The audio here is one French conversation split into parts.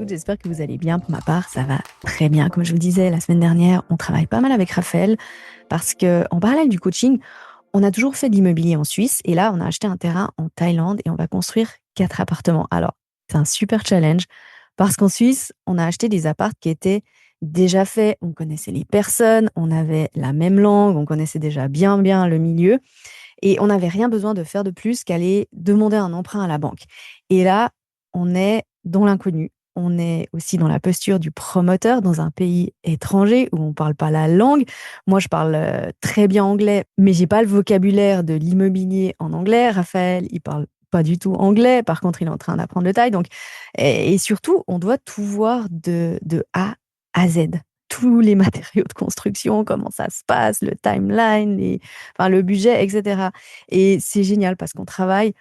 écoute, j'espère que vous allez bien. Pour ma part, ça va très bien. Comme je vous disais la semaine dernière, on travaille pas mal avec Raphaël parce qu'en parallèle du coaching, on a toujours fait de l'immobilier en Suisse et là, on a acheté un terrain en Thaïlande et on va construire 4 appartements. Alors, c'est un super challenge parce qu'en Suisse, on a acheté des apparts qui étaient déjà faits. On connaissait les personnes, on avait la même langue, on connaissait déjà bien le milieu et on n'avait rien besoin de faire de plus qu'aller demander un emprunt à la banque. Et là, on est dans l'inconnu. On est aussi dans la posture du promoteur dans un pays étranger où on ne parle pas la langue. Moi, je parle très bien anglais, mais j'ai pas le vocabulaire de l'immobilier en anglais. Raphaël, il parle pas du tout anglais. Par contre, il est en train d'apprendre le thaï. Donc, et surtout, on doit tout voir de A à Z. Tous les matériaux de construction, comment ça se passe, le timeline, enfin, le budget, etc. Et c'est génial parce qu'on travaille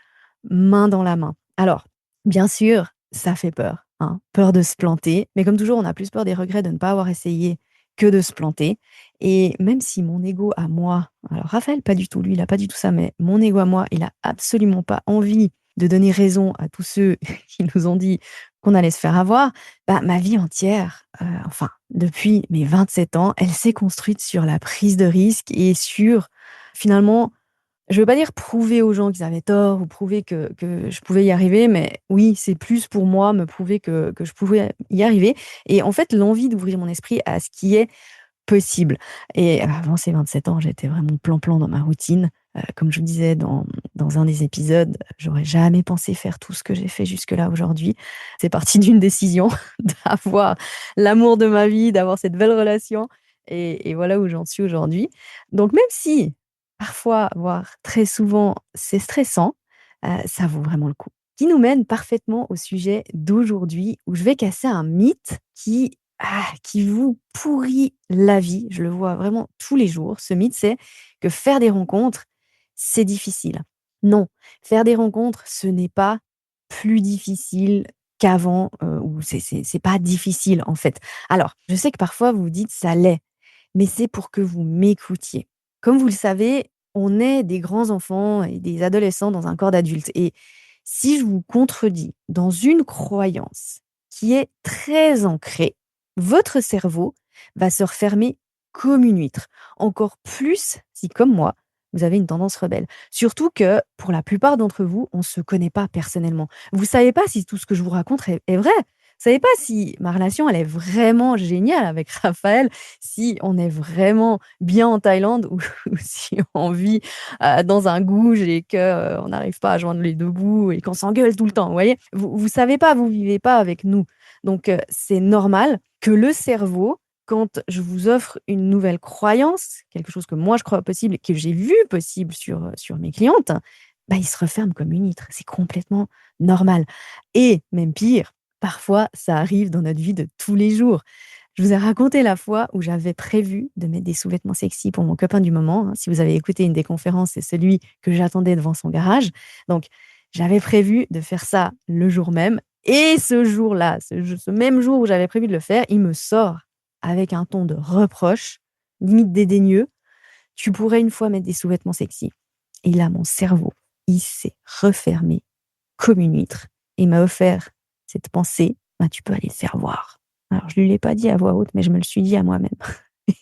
main dans la main. Alors, bien sûr, ça fait peur, hein, peur de se planter, mais comme toujours, on a plus peur des regrets de ne pas avoir essayé que de se planter. Et même si mon ego à moi, alors Raphaël, pas du tout, lui, il a pas du tout ça, mais mon ego à moi, il a absolument pas envie de donner raison à tous ceux qui nous ont dit qu'on allait se faire avoir, bah, ma vie entière, enfin, depuis mes 27 ans, elle s'est construite sur la prise de risque et sur, finalement, je veux pas dire prouver aux gens qu'ils avaient tort ou prouver que je pouvais y arriver, mais oui, c'est plus pour moi me prouver que je pouvais y arriver et en fait, l'envie d'ouvrir mon esprit à ce qui est possible et avant ces 27 ans, j'étais vraiment plan-plan dans ma routine. Comme je vous disais dans un des épisodes, j'aurais jamais pensé faire tout ce que j'ai fait jusque-là aujourd'hui. C'est parti d'une décision d'avoir l'amour de ma vie, d'avoir cette belle relation et voilà où j'en suis aujourd'hui. Donc même si parfois, voire très souvent, c'est stressant, ça vaut vraiment le coup. Qui nous mène parfaitement au sujet d'aujourd'hui où je vais casser un mythe qui vous pourrit la vie. Je le vois vraiment tous les jours. Ce mythe, c'est que faire des rencontres, c'est difficile. Non, faire des rencontres, ce n'est pas plus difficile qu'avant, ou c'est pas difficile, en fait. Alors, je sais que parfois vous vous dites: «Ça l'est», mais c'est pour que vous m'écoutiez. Comme vous le savez, on est des grands enfants et des adolescents dans un corps d'adulte et si je vous contredis dans une croyance qui est très ancrée, votre cerveau va se refermer comme une huître. Encore plus si, comme moi, vous avez une tendance rebelle. Surtout que, pour la plupart d'entre vous, on ne se connaît pas personnellement. Vous ne savez pas si tout ce que je vous raconte est vrai. Vous ne savez pas si ma relation, elle est vraiment géniale avec Raphaël, si on est vraiment bien en Thaïlande ou si on vit dans un gouge et qu'on n'arrive pas à joindre les 2 bouts et qu'on s'engueule tout le temps, vous voyez? Vous savez pas, vous vivez pas avec nous. Donc c'est normal que le cerveau, quand je vous offre une nouvelle croyance, quelque chose que moi je crois possible et que j'ai vu possible sur mes clientes, bah, il se referme comme une huître. C'est complètement normal et même pire, parfois ça arrive dans notre vie de tous les jours. Je vous ai raconté la fois où j'avais prévu de mettre des sous-vêtements sexy pour mon copain du moment, hein. Si vous avez écouté une des conférences, c'est celui que j'attendais devant son garage. Donc, j'avais prévu de faire ça le jour même. Et ce jour-là, ce même jour où j'avais prévu de le faire, il me sort avec un ton de reproche, limite dédaigneux. Tu pourrais une fois mettre des sous-vêtements sexy. Et là, mon cerveau, il s'est refermé comme une huître et m'a offert cette pensée, bah, tu peux aller le faire voir. Alors, je lui l'ai pas dit à voix haute, mais je me le suis dit à moi-même.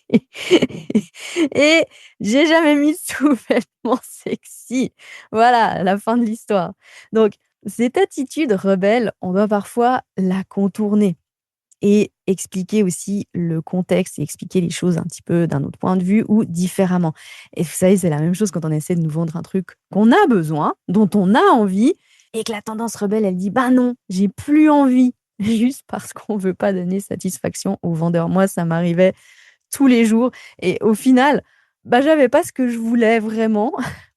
Et j'ai jamais mis de sous-vêtements sexy. Voilà, la fin de l'histoire. Donc, cette attitude rebelle, on doit parfois la contourner et expliquer aussi le contexte et expliquer les choses un petit peu d'un autre point de vue ou différemment. Et vous savez, c'est la même chose quand on essaie de nous vendre un truc qu'on a besoin, dont on a envie, et que la tendance rebelle, elle dit: «Bah non, j'ai plus envie», juste parce qu'on veut pas donner satisfaction au vendeur. Moi, ça m'arrivait tous les jours et au final, bah, j'avais pas ce que je voulais vraiment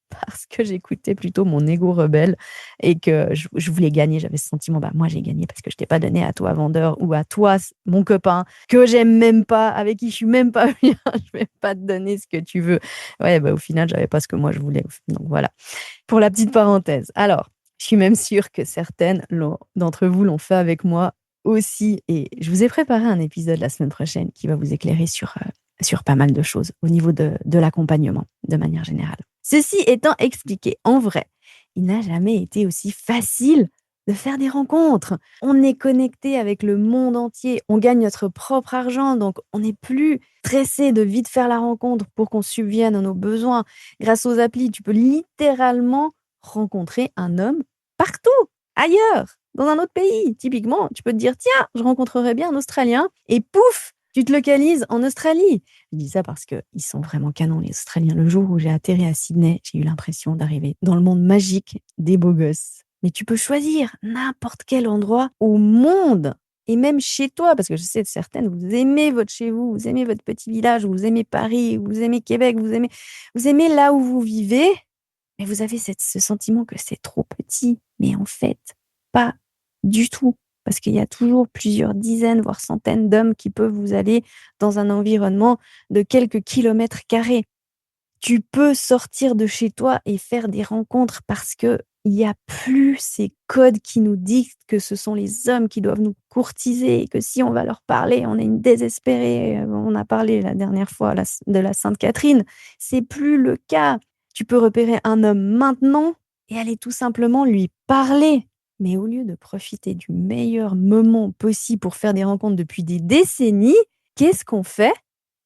parce que j'écoutais plutôt mon ego rebelle et que je voulais gagner. J'avais ce sentiment, bah, moi j'ai gagné parce que je t'ai pas donné à toi vendeur ou à toi mon copain que j'aime même pas, avec qui je suis même pas bien, je vais pas te donner ce que tu veux. Ouais, bah, au final, j'avais pas ce que moi je voulais. Donc voilà, pour la petite parenthèse. Alors, je suis même sûre que certaines d'entre vous l'ont fait avec moi aussi et je vous ai préparé un épisode la semaine prochaine qui va vous éclairer sur pas mal de choses au niveau de l'accompagnement de manière générale. Ceci étant expliqué, en vrai, il n'a jamais été aussi facile de faire des rencontres. On est connecté avec le monde entier, on gagne notre propre argent, donc on n'est plus stressé de vite faire la rencontre pour qu'on subvienne à nos besoins. Grâce aux applis, tu peux littéralement rencontrer un homme partout, ailleurs, dans un autre pays. Typiquement, tu peux te dire: «Tiens, je rencontrerais bien un Australien» et pouf, tu te localises en Australie. Je dis ça parce qu'ils sont vraiment canons, les Australiens. Le jour où j'ai atterri à Sydney, j'ai eu l'impression d'arriver dans le monde magique des beaux gosses. Mais tu peux choisir n'importe quel endroit au monde et même chez toi, parce que je sais que certaines, vous aimez votre chez vous, vous aimez votre petit village, vous aimez Paris, vous aimez Québec, vous aimez là où vous vivez, mais vous avez ce sentiment que c'est trop petit. Mais en fait, pas du tout. Parce qu'il y a toujours plusieurs dizaines, voire centaines d'hommes qui peuvent vous aller dans un environnement de quelques kilomètres carrés. Tu peux sortir de chez toi et faire des rencontres parce que il y a plus ces codes qui nous dictent que ce sont les hommes qui doivent nous courtiser et que si on va leur parler, on est une désespérée. On a parlé la dernière fois de la Sainte Catherine. C'est plus le cas. Tu peux repérer un homme maintenant et aller tout simplement lui parler. Mais au lieu de profiter du meilleur moment possible pour faire des rencontres depuis des décennies, qu'est-ce qu'on fait?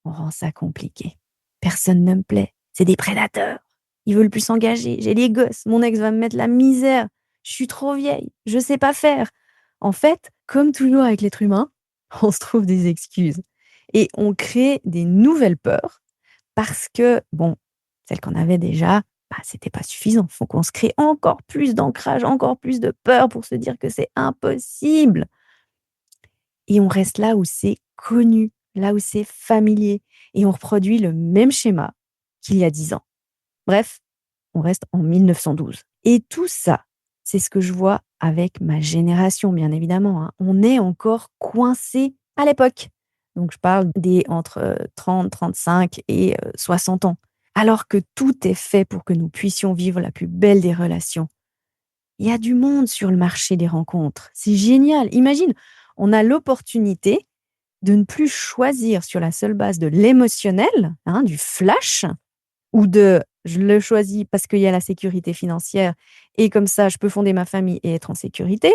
On rend ça compliqué. Personne ne me plaît. C'est des prédateurs. Ils veulent plus s'engager. J'ai les gosses. Mon ex va me mettre la misère. Je suis trop vieille. Je sais pas faire. En fait, comme toujours avec l'être humain, on se trouve des excuses et on crée des nouvelles peurs parce que, bon, celles qu'on avait déjà, bah, c'était pas suffisant. Faut qu'on se crée encore plus d'ancrage, encore plus de peur pour se dire que c'est impossible. Et on reste là où c'est connu, là où c'est familier et on reproduit le même schéma qu'il y a 10 ans. Bref, on reste en 1912 et tout ça, c'est ce que je vois avec ma génération, bien évidemment, hein. On est encore coincés à l'époque. Donc je parle des entre, 30, 35 et 60 ans. Alors que tout est fait pour que nous puissions vivre la plus belle des relations. Il y a du monde sur le marché des rencontres. C'est génial. Imagine, on a l'opportunité de ne plus choisir sur la seule base de l'émotionnel, hein, du flash, ou de je le choisis parce qu'il y a la sécurité financière et comme ça je peux fonder ma famille et être en sécurité.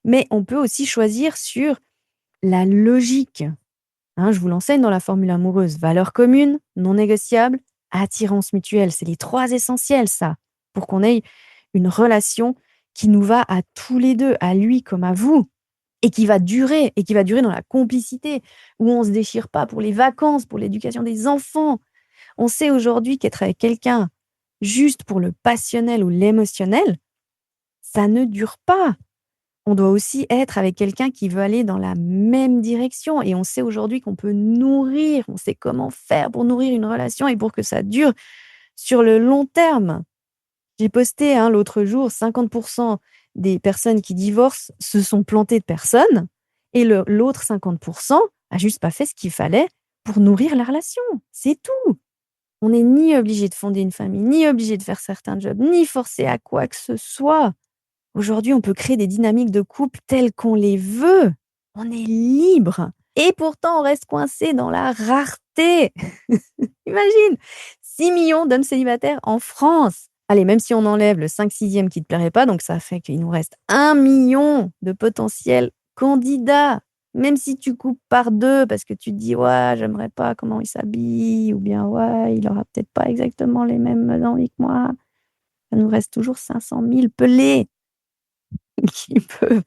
Mais on peut aussi choisir sur la logique. Hein, je vous l'enseigne dans la formule amoureuse. Valeurs communes, non négociables, attirance mutuelle. C'est les trois essentiels, ça, pour qu'on ait une relation qui nous va à tous les deux, à lui comme à vous, et qui va durer dans la complicité, où on ne se déchire pas pour les vacances, pour l'éducation des enfants. On sait aujourd'hui qu'être avec quelqu'un juste pour le passionnel ou l'émotionnel, ça ne dure pas. On doit aussi être avec quelqu'un qui veut aller dans la même direction et on sait aujourd'hui qu'on peut nourrir, on sait comment faire pour nourrir une relation et pour que ça dure sur le long terme. J'ai posté, hein, l'autre jour, 50 des personnes qui divorcent se sont plantées de personnes et l'autre 50 a juste pas fait ce qu'il fallait pour nourrir la relation. C'est tout. On n'est ni obligé de fonder une famille, ni obligé de faire certains jobs, ni forcé à quoi que ce soit. Aujourd'hui, on peut créer des dynamiques de couple telles qu'on les veut. On est libre et pourtant on reste coincé dans la rareté. Imagine 6 millions d'hommes célibataires en France. Allez, même si on enlève le 5/6 qui ne te plairait pas, donc ça fait qu'il nous reste 1 million de potentiels candidats. Même si tu coupes par 2 parce que tu te dis: «Ouais, j'aimerais pas comment il s'habille» ou bien: «Ouais, il aura peut-être pas exactement les mêmes envies que moi». Ça nous reste toujours 500 000 pelés qui peuvent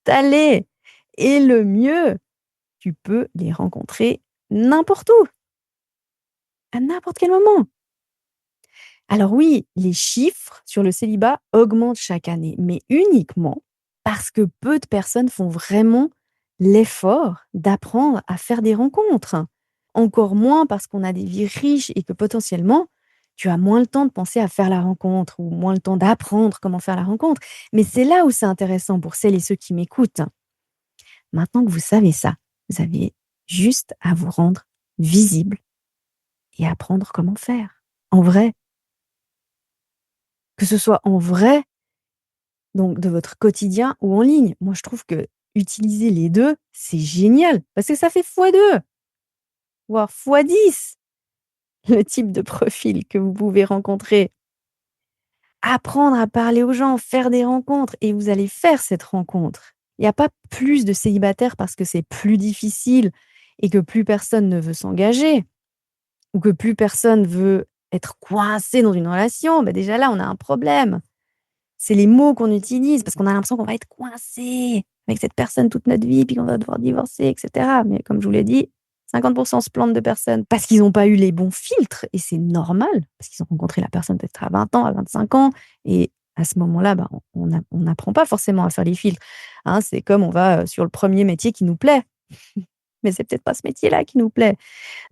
t'aller et le mieux, tu peux les rencontrer n'importe où, à n'importe quel moment. Alors oui, les chiffres sur le célibat augmentent chaque année, mais uniquement parce que peu de personnes font vraiment l'effort d'apprendre à faire des rencontres. Encore moins parce qu'on a des vies riches et que potentiellement, tu as moins le temps de penser à faire la rencontre ou moins le temps d'apprendre comment faire la rencontre. Mais c'est là où c'est intéressant pour celles et ceux qui m'écoutent. Maintenant que vous savez ça, vous avez juste à vous rendre visible et apprendre comment faire. En vrai, que ce soit en vrai, donc de votre quotidien ou en ligne. Moi, je trouve que utiliser les 2, c'est génial parce que ça fait x2, voire x10 le type de profil que vous pouvez rencontrer. apprendre à parler aux gens, faire des rencontres et vous allez faire cette rencontre. Il n'y a pas plus de célibataires parce que c'est plus difficile et que plus personne ne veut s'engager ou que plus personne veut être coincé dans une relation. Bah déjà là, on a un problème. C'est les mots qu'on utilise parce qu'on a l'impression qu'on va être coincé avec cette personne toute notre vie, puis qu'on va devoir divorcer, et cetera. Mais comme je vous l'ai dit, 50 se plantent de personnes parce qu'ils n'ont pas eu les bons filtres et c'est normal parce qu'ils ont rencontré la personne peut-être à 20 ans, à 25 ans et à ce moment-là, on n'apprend pas forcément à faire les filtres, hein. C'est comme on va, sur le premier métier qui nous plaît, mais c'est peut-être pas ce métier-là qui nous plaît.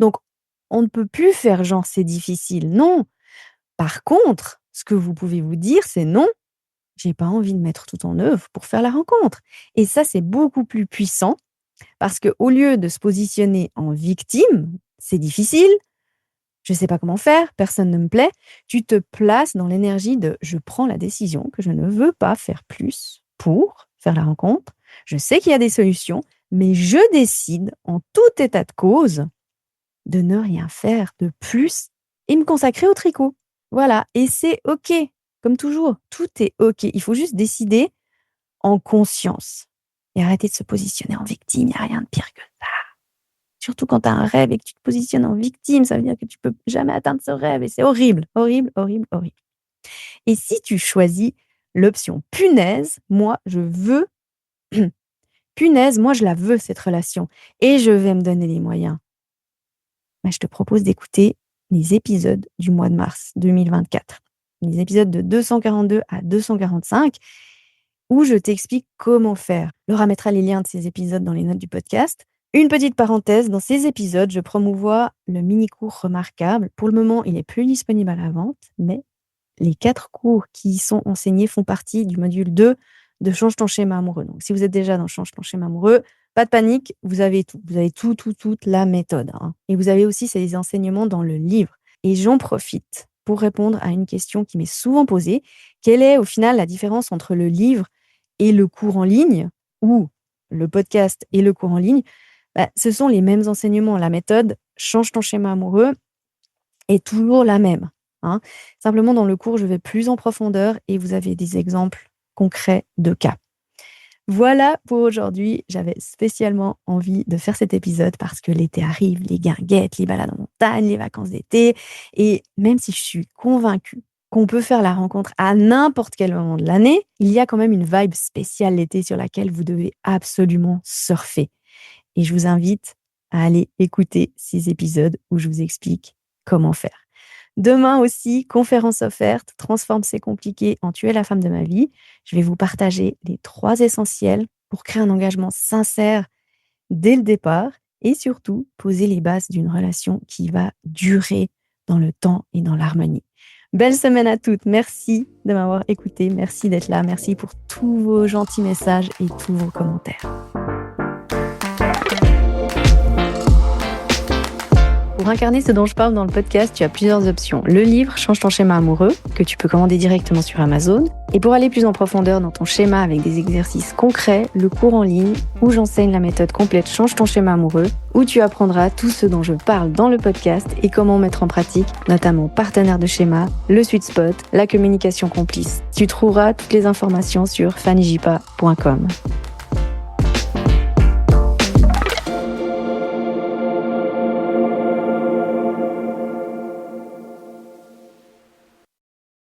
Donc on ne peut plus faire genre: «C'est difficile», non. Par contre, ce que vous pouvez vous dire, c'est: «Non, j'ai pas envie de mettre tout en œuvre pour faire la rencontre» et ça, c'est beaucoup plus puissant parce qu'au lieu de se positionner en victime, c'est difficile, je ne sais pas comment faire, personne ne me plaît, tu te places dans l'énergie de je prends la décision que je ne veux pas faire plus pour faire la rencontre. Je sais qu'il y a des solutions, mais je décide en tout état de cause de ne rien faire de plus et me consacrer au tricot. Voilà, et c'est OK, comme toujours, tout est OK. Il faut juste décider en conscience et arrêter de se positionner en victime, il n'y a rien de pire que ça. Surtout quand tu as un rêve et que tu te positionnes en victime, ça veut dire que tu peux jamais atteindre ce rêve et c'est horrible, horrible, horrible, horrible. Et si tu choisis l'option punaise, moi je veux punaise, moi je la veux cette relation et je vais me donner les moyens. Bah, je te propose d'écouter les épisodes du mois de mars 2024. Les épisodes de 242 à 245 où je t'explique comment faire. Laura mettra les liens de ces épisodes dans les notes du podcast. Une petite parenthèse, dans ces épisodes, je promouvois le mini-cours Remarquable. Pour le moment, il n'est plus disponible à la vente, mais les 4 cours qui y sont enseignés font partie du module 2 de Change ton schéma amoureux. Donc, si vous êtes déjà dans Change ton schéma amoureux, pas de panique, vous avez tout. Vous avez toute la méthode, hein. Et vous avez aussi ces enseignements dans le livre. Et j'en profite pour répondre à une question qui m'est souvent posée. Quelle est au final la différence entre le livre et le cours en ligne ou le podcast et le cours en ligne? Bah, ce sont les mêmes enseignements. La méthode Change ton schéma amoureux est toujours la même, hein. Simplement, dans le cours, je vais plus en profondeur et vous avez des exemples concrets de cas. Voilà pour aujourd'hui. J'avais spécialement envie de faire cet épisode parce que l'été arrive, les guinguettes, les balades en montagne, les vacances d'été. Et même si je suis convaincue qu'on peut faire la rencontre à n'importe quel moment de l'année, il y a quand même une vibe spéciale l'été sur laquelle vous devez absolument surfer. Et je vous invite à aller écouter ces épisodes où je vous explique comment faire. Demain aussi, conférence offerte, transforme c'est compliqué en tu es la femme de ma vie. Je vais vous partager les 3 essentiels pour créer un engagement sincère dès le départ et surtout poser les bases d'une relation qui va durer dans le temps et dans l'harmonie. Belle semaine à toutes. Merci de m'avoir écouté. Merci d'être là. Merci pour tous vos gentils messages et tous vos commentaires. Pour incarner ce dont je parle dans le podcast, tu as plusieurs options. Le livre Change ton schéma amoureux, que tu peux commander directement sur Amazon. Et pour aller plus en profondeur dans ton schéma avec des exercices concrets, le cours en ligne où j'enseigne la méthode complète Change ton schéma amoureux, où tu apprendras tout ce dont je parle dans le podcast et comment mettre en pratique, notamment partenaire de schéma, le sweet spot, la communication complice. Tu trouveras toutes les informations sur fannyjipa.com.